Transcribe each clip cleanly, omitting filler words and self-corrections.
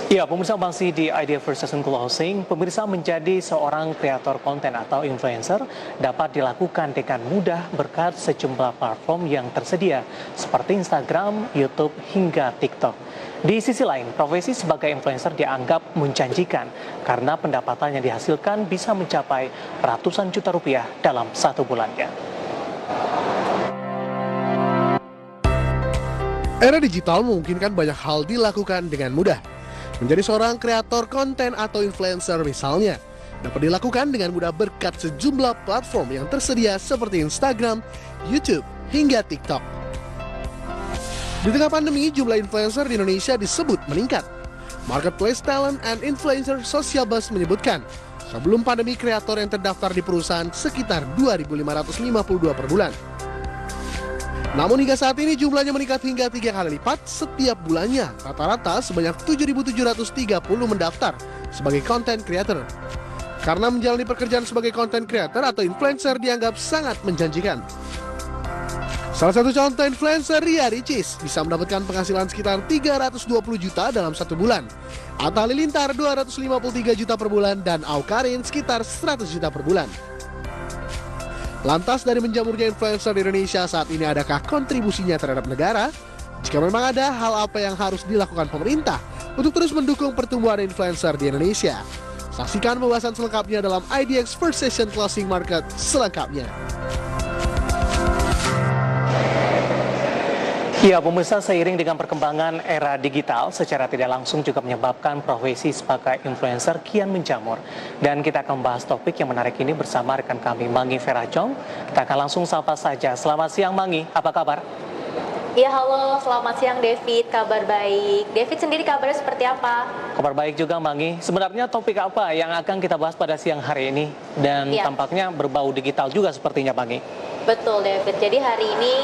Ya, pemirsa masih di Idea First Session Closing. Pemirsa menjadi seorang kreator konten atau influencer dapat dilakukan dengan mudah berkat sejumlah platform yang tersedia seperti Instagram, YouTube, hingga TikTok. Di sisi lain, profesi sebagai influencer dianggap menjanjikan karena pendapatan yang dihasilkan bisa mencapai ratusan juta rupiah dalam satu bulannya. Era digital memungkinkan banyak hal dilakukan dengan mudah. Menjadi seorang kreator konten atau influencer misalnya, dapat dilakukan dengan mudah berkat sejumlah platform yang tersedia seperti Instagram, YouTube, hingga TikTok. Di tengah pandemi, jumlah influencer di Indonesia disebut meningkat. Marketplace Talent and Influencer Social Buzz menyebutkan, sebelum pandemi kreator yang terdaftar di perusahaan sekitar 2.552 per bulan. Namun hingga saat ini jumlahnya meningkat hingga 3 kali lipat setiap bulannya. Rata-rata sebanyak 7.730 mendaftar sebagai content creator. Karena menjalani pekerjaan sebagai content creator atau influencer dianggap sangat menjanjikan. Salah satu contoh influencer, Ria Ricis, bisa mendapatkan penghasilan sekitar 320 juta dalam satu bulan. Atta Halilintar 253 juta per bulan dan Awkarin sekitar 100 juta per bulan. Lantas dari menjamurnya influencer di Indonesia saat ini, adakah kontribusinya terhadap negara? Jika memang ada, hal apa yang harus dilakukan pemerintah untuk terus mendukung pertumbuhan influencer di Indonesia? Saksikan pembahasan selengkapnya dalam IDX First Session Closing Market selengkapnya. Ya, pemirsa, seiring dengan perkembangan era digital, secara tidak langsung juga menyebabkan profesi sebagai influencer kian menjamur. Dan kita akan membahas topik yang menarik ini bersama rekan kami, Mangi Ferajong. Kita akan langsung sapa saja. Selamat siang, Mangi. Apa kabar? Ya, halo. Selamat siang, David. Kabar baik. David sendiri kabarnya seperti apa? Kabar baik juga, Mangi. Sebenarnya topik apa yang akan kita bahas pada siang hari ini? Dan tampaknya berbau digital juga sepertinya, Mangi. Betul, David. Jadi hari ini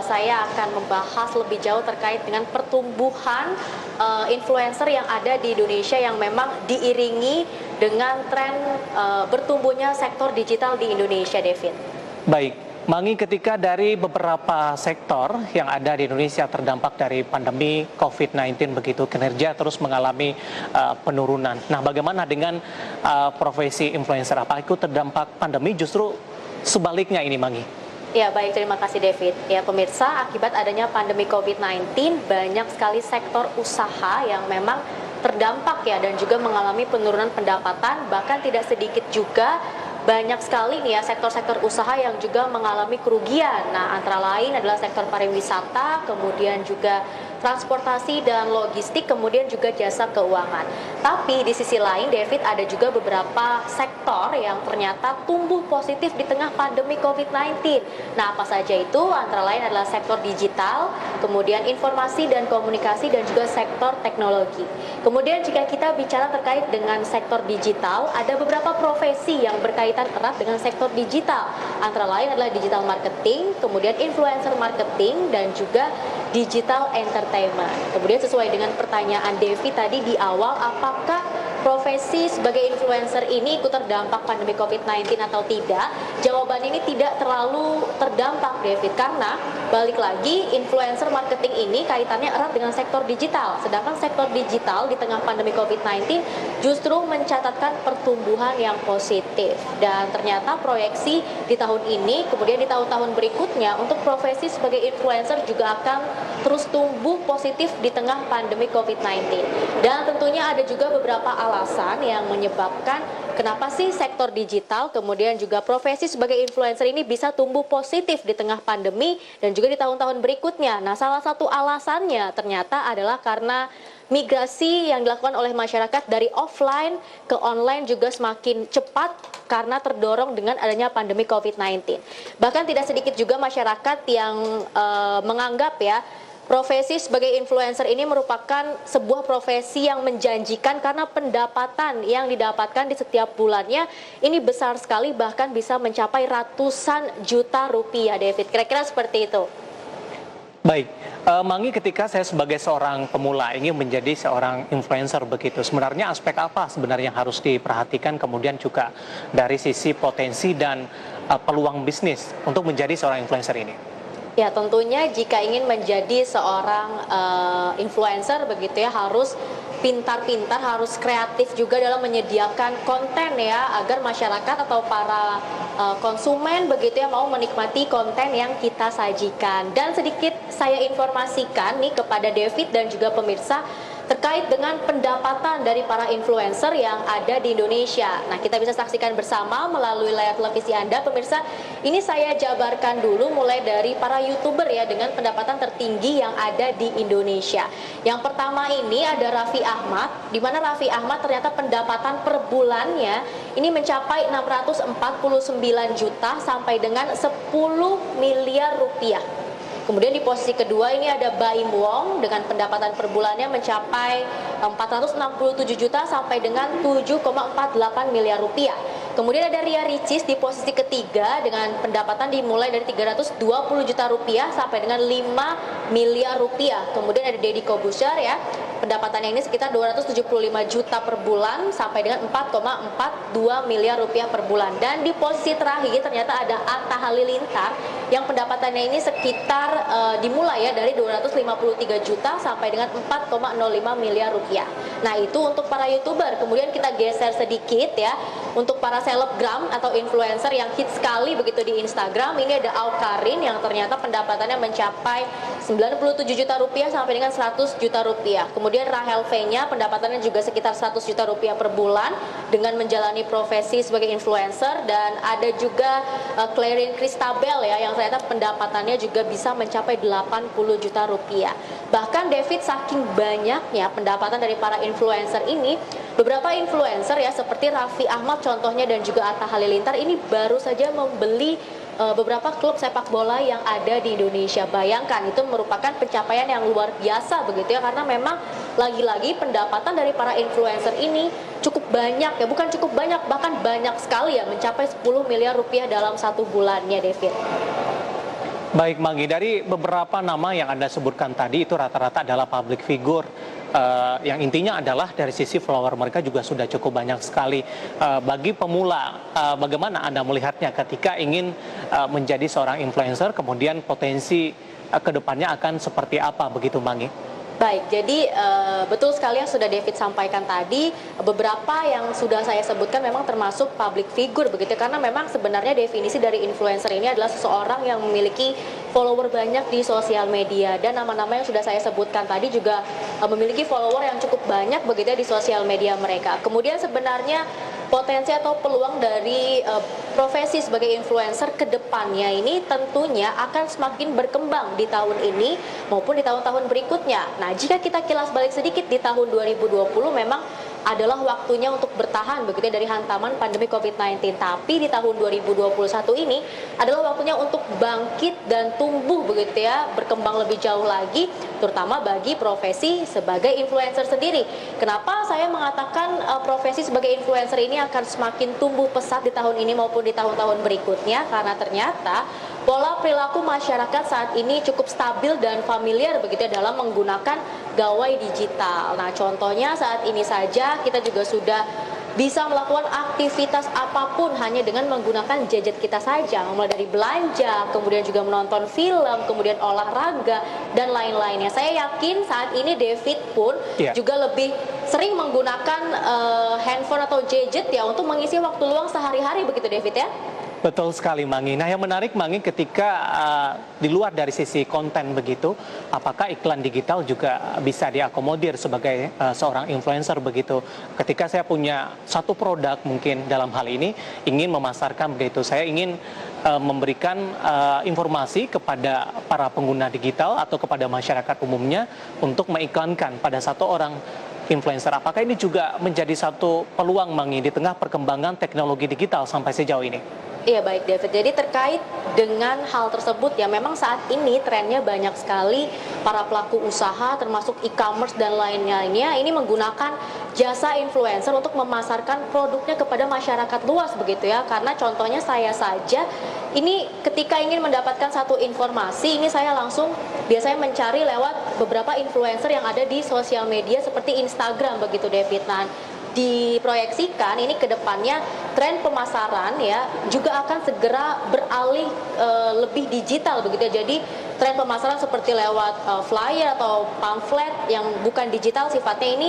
saya akan membahas lebih jauh terkait dengan pertumbuhan influencer yang ada di Indonesia yang memang diiringi dengan tren bertumbuhnya sektor digital di Indonesia, David. Baik, Mangi, ketika dari beberapa sektor yang ada di Indonesia terdampak dari pandemi COVID-19 begitu, kinerja terus mengalami penurunan. Nah, bagaimana dengan profesi influencer? Apa ikut terdampak pandemi? Justru sebaliknya ini, Mangi. Ya, baik, terima kasih, David. Ya, pemirsa, akibat adanya pandemi COVID-19, banyak sekali sektor usaha yang memang terdampak ya, dan juga mengalami penurunan pendapatan, bahkan tidak sedikit juga banyak sekali nih ya sektor-sektor usaha yang juga mengalami kerugian. Nah, antara lain adalah sektor pariwisata, kemudian juga transportasi dan logistik, kemudian juga jasa keuangan. Tapi di sisi lain, David, ada juga beberapa sektor yang ternyata tumbuh positif di tengah pandemi COVID-19. Nah, apa saja itu? Antara lain adalah sektor digital, kemudian informasi dan komunikasi, dan juga sektor teknologi. Kemudian jika kita bicara terkait dengan sektor digital, ada beberapa profesi yang berkaitan erat dengan sektor digital. Antara lain adalah digital marketing, kemudian influencer marketing, dan juga digital entertainment. Kemudian sesuai dengan pertanyaan Devi tadi di awal, apakah profesi sebagai influencer ini ikut terdampak pandemi COVID-19 atau tidak? Jawaban ini tidak terlalu terdampak, David, karena balik lagi influencer marketing ini kaitannya erat dengan sektor digital. Sedangkan sektor digital di tengah pandemi COVID-19 justru mencatatkan pertumbuhan yang positif. Dan ternyata proyeksi di tahun ini, kemudian di tahun-tahun berikutnya untuk profesi sebagai influencer juga akan terus tumbuh positif di tengah pandemi COVID-19. Dan tentunya ada juga beberapa alasan yang menyebabkan kenapa sih sektor digital kemudian juga profesi sebagai influencer ini bisa tumbuh positif di tengah pandemi dan juga di tahun-tahun berikutnya. Nah, salah satu alasannya ternyata adalah karena migrasi yang dilakukan oleh masyarakat dari offline ke online juga semakin cepat karena terdorong dengan adanya pandemi COVID-19. Bahkan tidak sedikit juga masyarakat yang menganggap ya profesi sebagai influencer ini merupakan sebuah profesi yang menjanjikan karena pendapatan yang didapatkan di setiap bulannya ini besar sekali, bahkan bisa mencapai ratusan juta rupiah, David. Kira-kira seperti itu. Baik, Mangi, ketika saya sebagai seorang pemula ingin menjadi seorang influencer begitu, sebenarnya aspek apa sebenarnya yang harus diperhatikan, kemudian juga dari sisi potensi dan peluang bisnis untuk menjadi seorang influencer ini? Ya, tentunya jika ingin menjadi seorang influencer begitu ya, harus pintar-pintar, harus kreatif juga dalam menyediakan konten ya, agar masyarakat atau para konsumen begitu ya mau menikmati konten yang kita sajikan. Dan sedikit saya informasikan nih kepada David dan juga pemirsa terkait dengan pendapatan dari para influencer yang ada di Indonesia. Nah, kita bisa saksikan bersama melalui layar televisi Anda, pemirsa. Ini saya jabarkan dulu mulai dari para YouTuber ya dengan pendapatan tertinggi yang ada di Indonesia. Yang pertama ini ada Raffi Ahmad, di mana Raffi Ahmad ternyata pendapatan per bulannya ini mencapai 649 juta sampai dengan 10 miliar rupiah. Kemudian di posisi kedua ini ada Baim Wong dengan pendapatan per bulannya mencapai 467 juta sampai dengan 7,48 miliar rupiah. Kemudian ada Ria Ricis di posisi ketiga dengan pendapatan dimulai dari 320 juta rupiah sampai dengan 5 miliar rupiah. Kemudian ada Deddy Kobusier ya, pendapatannya ini sekitar 275 juta per bulan sampai dengan 4,42 miliar rupiah per bulan. Dan di posisi terakhir ternyata ada Atta Halilintar yang pendapatannya ini sekitar dimulai ya dari 253 juta sampai dengan 4,05 miliar rupiah. Nah, itu untuk para YouTuber. Kemudian kita geser sedikit ya untuk para selebgram atau influencer yang hits sekali begitu di Instagram. Ini ada Aukarin yang ternyata pendapatannya mencapai 97 juta rupiah sampai dengan 100 juta rupiah. Kemudian Rahel V-nya pendapatannya juga sekitar 100 juta rupiah per bulan dengan menjalani profesi sebagai influencer. Dan ada juga Clarin Christabel ya yang ternyata pendapatannya juga bisa mencapai 80 juta rupiah. Bahkan David, saking banyaknya pendapatan dari para influencer ini, beberapa influencer ya seperti Raffi Ahmad contohnya dan juga Atta Halilintar ini baru saja membeli beberapa klub sepak bola yang ada di Indonesia. Bayangkan, itu merupakan pencapaian yang luar biasa begitu ya, karena memang lagi-lagi pendapatan dari para influencer ini cukup banyak ya, bukan cukup banyak, bahkan banyak sekali ya, mencapai 10 miliar rupiah dalam satu bulannya, David. Baik, Manggi, dari beberapa nama yang Anda sebutkan tadi itu rata-rata adalah public figure, yang intinya adalah dari sisi follower mereka juga sudah cukup banyak sekali. Bagi pemula, bagaimana Anda melihatnya ketika ingin menjadi seorang influencer, kemudian potensi kedepannya akan seperti apa begitu, Manggi? Baik, jadi betul sekali yang sudah David sampaikan tadi, beberapa yang sudah saya sebutkan memang termasuk public figure begitu, karena memang sebenarnya definisi dari influencer ini adalah seseorang yang memiliki follower banyak di sosial media, dan nama-nama yang sudah saya sebutkan tadi juga memiliki follower yang cukup banyak begitu ya di sosial media mereka. Kemudian sebenarnya potensi atau peluang dari profesi sebagai influencer ke depannya ini tentunya akan semakin berkembang di tahun ini maupun di tahun-tahun berikutnya. Nah, jika kita kilas balik sedikit di tahun 2020 memang adalah waktunya untuk bertahan begitu dari hantaman pandemi COVID-19. Tapi di tahun 2021 ini adalah waktunya untuk bangkit dan tumbuh begitu ya, berkembang lebih jauh lagi, terutama bagi profesi sebagai influencer sendiri. Kenapa saya mengatakan profesi sebagai influencer ini akan semakin tumbuh pesat di tahun ini maupun di tahun-tahun berikutnya? Karena ternyata pola perilaku masyarakat saat ini cukup stabil dan familiar begitu ya dalam menggunakan gawai digital. Nah, contohnya saat ini saja kita juga sudah bisa melakukan aktivitas apapun hanya dengan menggunakan gadget kita saja, mulai dari belanja, kemudian juga menonton film, kemudian olahraga dan lain-lainnya. Saya yakin saat ini David pun juga lebih sering menggunakan handphone atau gadget ya untuk mengisi waktu luang sehari-hari begitu, David ya. Betul sekali, Manggi. Nah, yang menarik, Manggi, ketika di luar dari sisi konten begitu, apakah iklan digital juga bisa diakomodir sebagai seorang influencer begitu? Ketika saya punya satu produk mungkin dalam hal ini ingin memasarkan begitu, saya ingin memberikan informasi kepada para pengguna digital atau kepada masyarakat umumnya untuk mengiklankan pada satu orang influencer. Apakah ini juga menjadi satu peluang, Manggi, di tengah perkembangan teknologi digital sampai sejauh ini? Iya, baik David, jadi terkait dengan hal tersebut ya, memang saat ini trennya banyak sekali para pelaku usaha termasuk e-commerce dan lain-lainnya ini menggunakan jasa influencer untuk memasarkan produknya kepada masyarakat luas begitu ya. Karena contohnya saya saja ini ketika ingin mendapatkan satu informasi ini saya langsung biasanya mencari lewat beberapa influencer yang ada di sosial media seperti Instagram begitu, David. Nah, diproyeksikan ini ke depannya tren pemasaran ya juga akan segera beralih lebih digital begitu ya. Jadi tren pemasaran seperti lewat flyer atau pamflet yang bukan digital sifatnya ini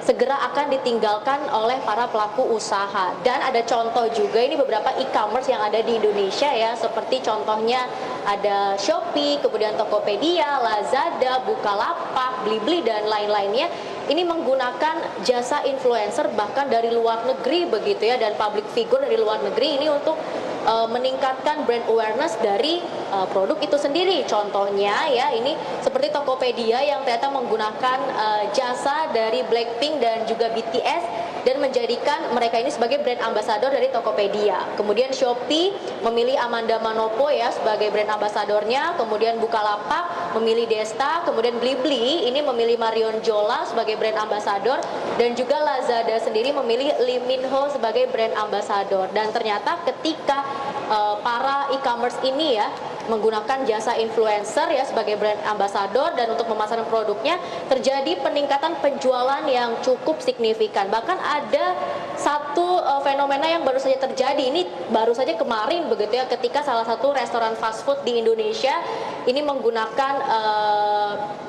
segera akan ditinggalkan oleh para pelaku usaha. Dan ada contoh juga, ini beberapa e-commerce yang ada di Indonesia ya, seperti contohnya ada Shopee, kemudian Tokopedia, Lazada, Bukalapak, Blibli, dan lain-lainnya. Ini menggunakan jasa influencer bahkan dari luar negeri begitu ya, dan public figure dari luar negeri ini untuk meningkatkan brand awareness dari produk itu sendiri. Contohnya ya, ini seperti Tokopedia yang ternyata menggunakan jasa dari Blackpink dan juga BTS dan menjadikan mereka ini sebagai brand ambassador dari Tokopedia. Kemudian Shopee memilih Amanda Manopo ya sebagai brand ambassadornya, kemudian Bukalapak memilih Desta, kemudian Blibli ini memilih Marion Jola sebagai brand ambassador, dan juga Lazada sendiri memilih Lee Min Ho sebagai brand ambassador. Dan ternyata ketika para e-commerce ini ya menggunakan jasa influencer ya sebagai brand ambassador dan untuk memasarkan produknya, terjadi peningkatan penjualan yang cukup signifikan. Bahkan ada satu fenomena yang baru saja terjadi, ini baru saja kemarin begitu ya, ketika salah satu restoran fast food di Indonesia ini menggunakan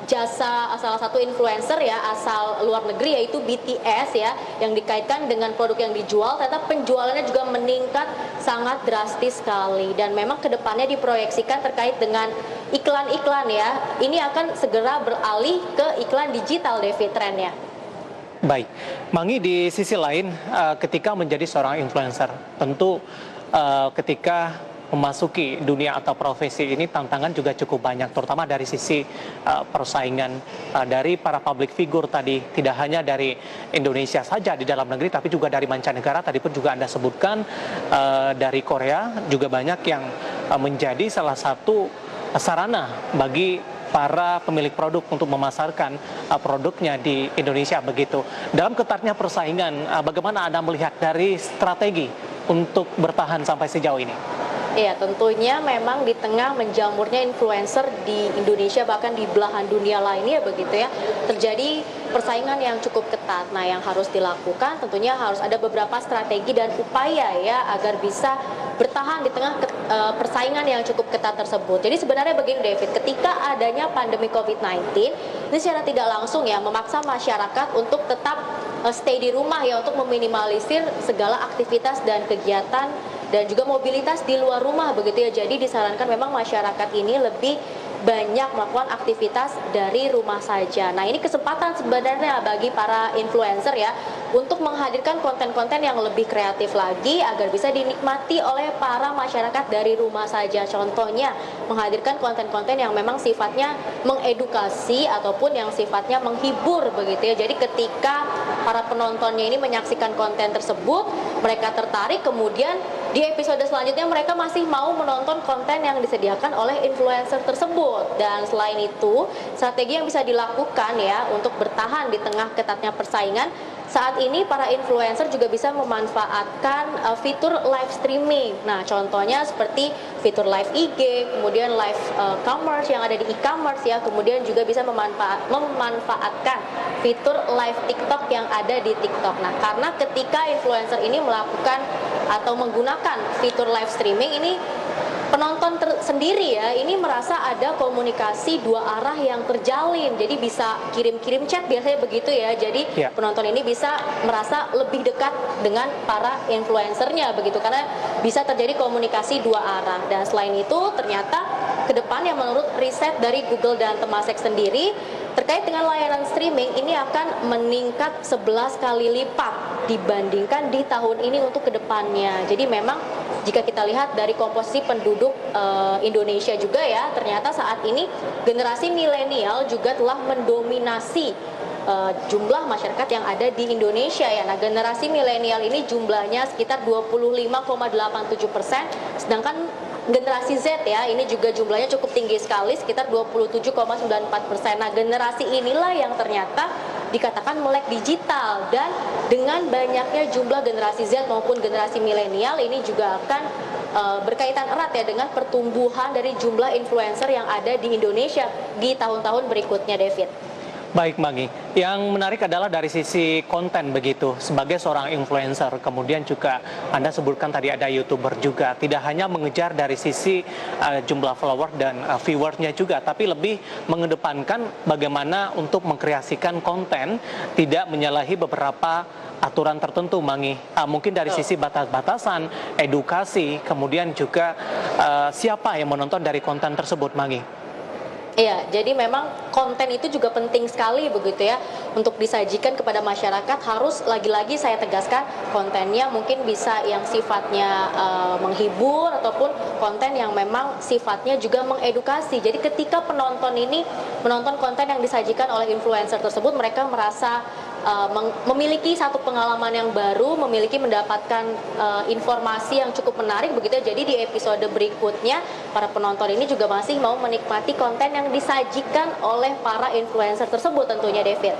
jasa salah satu influencer ya asal luar negeri, yaitu BTS ya, yang dikaitkan dengan produk yang dijual. Ternyata penjualannya juga meningkat sangat drastis sekali, dan memang kedepannya diproyeksikan terkait dengan iklan-iklan ya, ini akan segera beralih ke iklan digital, David, trennya. Baik, Mangi, di sisi lain ketika menjadi seorang influencer, tentu ketika memasuki dunia atau profesi ini tantangan juga cukup banyak, terutama dari sisi persaingan dari para public figure tadi, tidak hanya dari Indonesia saja di dalam negeri, tapi juga dari mancanegara. Tadi pun juga Anda sebutkan dari Korea juga banyak yang menjadi salah satu sarana bagi para pemilik produk untuk memasarkan produknya di Indonesia begitu. Dalam ketatnya persaingan, bagaimana Anda melihat dari strategi untuk bertahan sampai sejauh ini? Iya, tentunya memang di tengah menjamurnya influencer di Indonesia bahkan di belahan dunia lainnya begitu ya, terjadi persaingan yang cukup ketat. Nah, yang harus dilakukan tentunya harus ada beberapa strategi dan upaya ya agar bisa bertahan di tengah persaingan yang cukup ketat tersebut. Jadi sebenarnya begini, David, ketika adanya pandemi COVID-19 ini secara tidak langsung ya memaksa masyarakat untuk tetap stay di rumah ya, untuk meminimalisir segala aktivitas dan kegiatan dan juga mobilitas di luar rumah begitu ya. Jadi disarankan memang masyarakat ini lebih banyak melakukan aktivitas dari rumah saja. Nah, ini kesempatan sebenarnya bagi para influencer ya untuk menghadirkan konten-konten yang lebih kreatif lagi agar bisa dinikmati oleh para masyarakat dari rumah saja. Contohnya menghadirkan konten-konten yang memang sifatnya mengedukasi ataupun yang sifatnya menghibur begitu ya. Jadi ketika para penontonnya ini menyaksikan konten tersebut, mereka tertarik, kemudian di episode selanjutnya mereka masih mau menonton konten yang disediakan oleh influencer tersebut. Dan selain itu, strategi yang bisa dilakukan ya untuk bertahan di tengah ketatnya persaingan, saat ini para influencer juga bisa memanfaatkan fitur live streaming. Nah, contohnya seperti fitur live IG, kemudian live commerce yang ada di e-commerce ya, kemudian juga bisa memanfaatkan fitur live TikTok yang ada di TikTok. Nah, karena ketika influencer ini melakukan atau menggunakan fitur live streaming ini, penonton sendiri ya ini merasa ada komunikasi dua arah yang terjalin. Jadi bisa kirim-kirim chat biasanya begitu ya. Jadi penonton ini bisa merasa lebih dekat dengan para influencernya begitu, karena bisa terjadi komunikasi dua arah. Dan selain itu ternyata ke depan yang menurut riset dari Google dan Temasek sendiri terkait dengan layanan streaming ini akan meningkat 11 kali lipat dibandingkan di tahun ini untuk kedepannya. Jadi memang jika kita lihat dari komposisi penduduk Indonesia juga ya, ternyata saat ini generasi milenial juga telah mendominasi jumlah masyarakat yang ada di Indonesia ya. Nah, generasi milenial ini jumlahnya sekitar 25,87%, sedangkan generasi Z ya, ini juga jumlahnya cukup tinggi sekali, sekitar 27,94%. Nah, generasi inilah yang ternyata dikatakan melek digital, dan dengan banyaknya jumlah generasi Z maupun generasi milenial ini juga akan berkaitan erat ya dengan pertumbuhan dari jumlah influencer yang ada di Indonesia di tahun-tahun berikutnya, David. Baik, Mangi. Yang menarik adalah dari sisi konten begitu. Sebagai seorang influencer, kemudian juga Anda sebutkan tadi ada YouTuber juga. Tidak hanya mengejar dari sisi jumlah follower dan viewersnya juga, tapi lebih mengedepankan bagaimana untuk mengkreasikan konten tidak menyalahi beberapa aturan tertentu, Mangi. Mungkin dari sisi batas-batasan, edukasi, kemudian juga siapa yang menonton dari konten tersebut, Mangi. Iya, jadi memang konten itu juga penting sekali begitu ya untuk disajikan kepada masyarakat. Harus lagi-lagi saya tegaskan kontennya mungkin bisa yang sifatnya menghibur ataupun konten yang memang sifatnya juga mengedukasi. Jadi ketika penonton ini menonton konten yang disajikan oleh influencer tersebut, mereka merasa memiliki satu pengalaman yang baru, mendapatkan informasi yang cukup menarik begitu ya. Jadi di episode berikutnya para penonton ini juga masih mau menikmati konten yang disajikan oleh para influencer tersebut tentunya, David.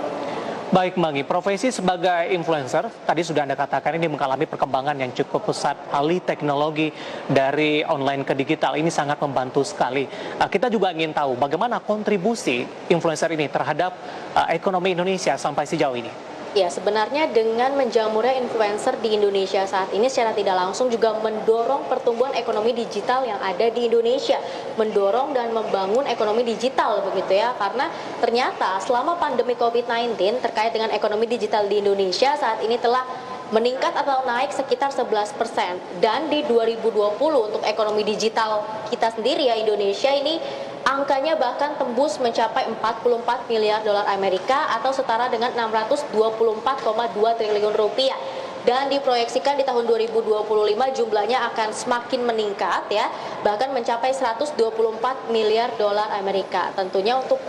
Baik, Mangi, profesi sebagai influencer, tadi sudah Anda katakan ini mengalami perkembangan yang cukup pesat. Alih teknologi dari online ke digital ini sangat membantu sekali. Kita juga ingin tahu bagaimana kontribusi influencer ini terhadap ekonomi Indonesia sampai sejauh ini. Ya, sebenarnya dengan menjamurnya influencer di Indonesia saat ini secara tidak langsung juga mendorong pertumbuhan ekonomi digital yang ada di Indonesia, mendorong dan membangun ekonomi digital begitu ya, karena ternyata selama pandemi COVID-19 terkait dengan ekonomi digital di Indonesia saat ini telah meningkat atau naik sekitar 11%, dan di 2020 untuk ekonomi digital kita sendiri ya Indonesia ini angkanya bahkan tembus mencapai 44 miliar dolar Amerika atau setara dengan 624,2 triliun rupiah. Dan diproyeksikan di tahun 2025 jumlahnya akan semakin meningkat ya, bahkan mencapai 124 miliar dolar Amerika. Tentunya untuk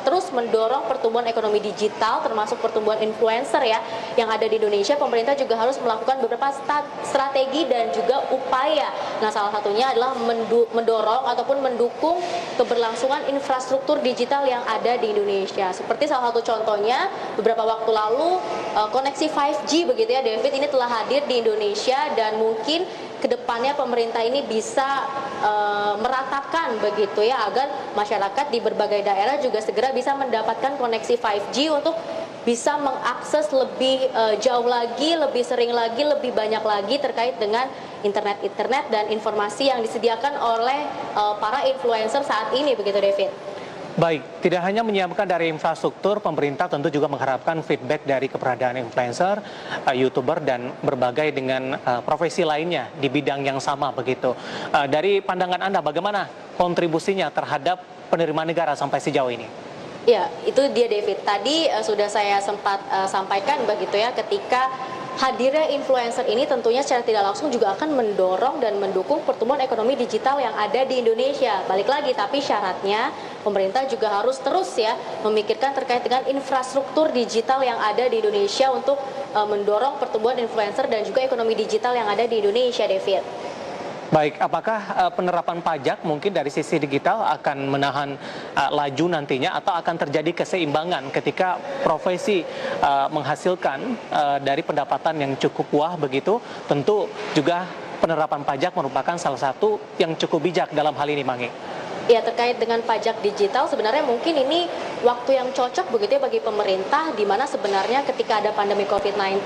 terus mendorong pertumbuhan ekonomi digital termasuk pertumbuhan influencer ya yang ada di Indonesia, pemerintah juga harus melakukan beberapa strategi dan juga upaya. Nah, salah satunya adalah mendorong ataupun mendukung keberlangsungan infrastruktur digital yang ada di Indonesia. Seperti salah satu contohnya beberapa waktu lalu koneksi 5G begitu ya, David, ini telah hadir di Indonesia dan mungkin kedepannya pemerintah ini bisa meratakan begitu ya agar masyarakat di berbagai daerah juga segera bisa mendapatkan koneksi 5G untuk bisa mengakses lebih jauh lagi, lebih sering lagi, lebih banyak lagi terkait dengan internet dan informasi yang disediakan oleh para influencer saat ini begitu, David. Baik, tidak hanya menyiapkan dari infrastruktur, pemerintah tentu juga mengharapkan feedback dari keberadaan influencer, YouTuber, dan berbagai dengan profesi lainnya di bidang yang sama begitu. Dari pandangan Anda, bagaimana kontribusinya terhadap penerimaan negara sampai sejauh ini? Ya, itu dia, David. Tadi sudah saya sempat sampaikan begitu ya, ketika hadirnya influencer ini tentunya secara tidak langsung juga akan mendorong dan mendukung pertumbuhan ekonomi digital yang ada di Indonesia. Balik lagi, tapi syaratnya pemerintah juga harus terus ya memikirkan terkait dengan infrastruktur digital yang ada di Indonesia untuk mendorong pertumbuhan influencer dan juga ekonomi digital yang ada di Indonesia, David. Baik, apakah penerapan pajak mungkin dari sisi digital akan menahan laju nantinya atau akan terjadi keseimbangan ketika profesi menghasilkan dari pendapatan yang cukup wah begitu? Tentu juga penerapan pajak merupakan salah satu yang cukup bijak dalam hal ini, Mangi. Ya, terkait dengan pajak digital sebenarnya mungkin ini waktu yang cocok begitu ya bagi pemerintah, di mana sebenarnya ketika ada pandemi COVID-19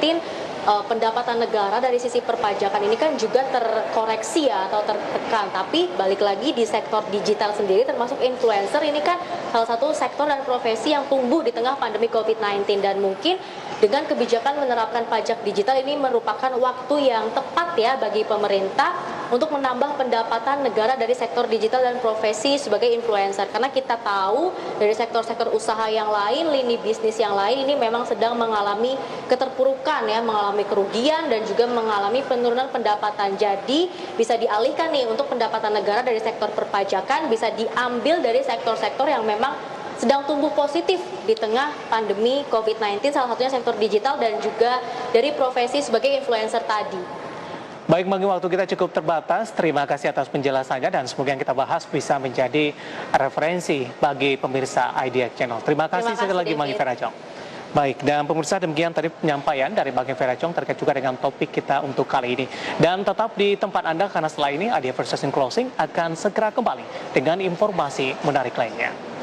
pendapatan negara dari sisi perpajakan ini kan juga terkoreksi ya atau tertekan. Tapi balik lagi di sektor digital sendiri termasuk influencer ini kan salah satu sektor dan profesi yang tumbuh di tengah pandemi COVID-19, dan mungkin dengan kebijakan menerapkan pajak digital ini merupakan waktu yang tepat ya bagi pemerintah untuk menambah pendapatan negara dari sektor digital dan profesi sebagai influencer. Karena kita tahu dari sektor-sektor usaha yang lain, lini bisnis yang lain ini memang sedang mengalami keterpurukan ya, mengalami kerugian dan juga mengalami penurunan pendapatan. Jadi bisa dialihkan nih untuk pendapatan negara dari sektor perpajakan bisa diambil dari sektor-sektor yang memang sedang tumbuh positif di tengah pandemi COVID-19, salah satunya sektor digital dan juga dari profesi sebagai influencer tadi. Baik, Mangi, waktu kita cukup terbatas. Terima kasih atas penjelasannya dan semoga yang kita bahas bisa menjadi referensi bagi pemirsa IDX Channel. Terima kasih sekali lagi, Mangi Ferajong. Baik, dan pemirsa, demikian tadi penyampaian dari Mangi Ferajong terkait juga dengan topik kita untuk kali ini. Dan tetap di tempat Anda karena setelah ini IDX Versus in Closing akan segera kembali dengan informasi menarik lainnya.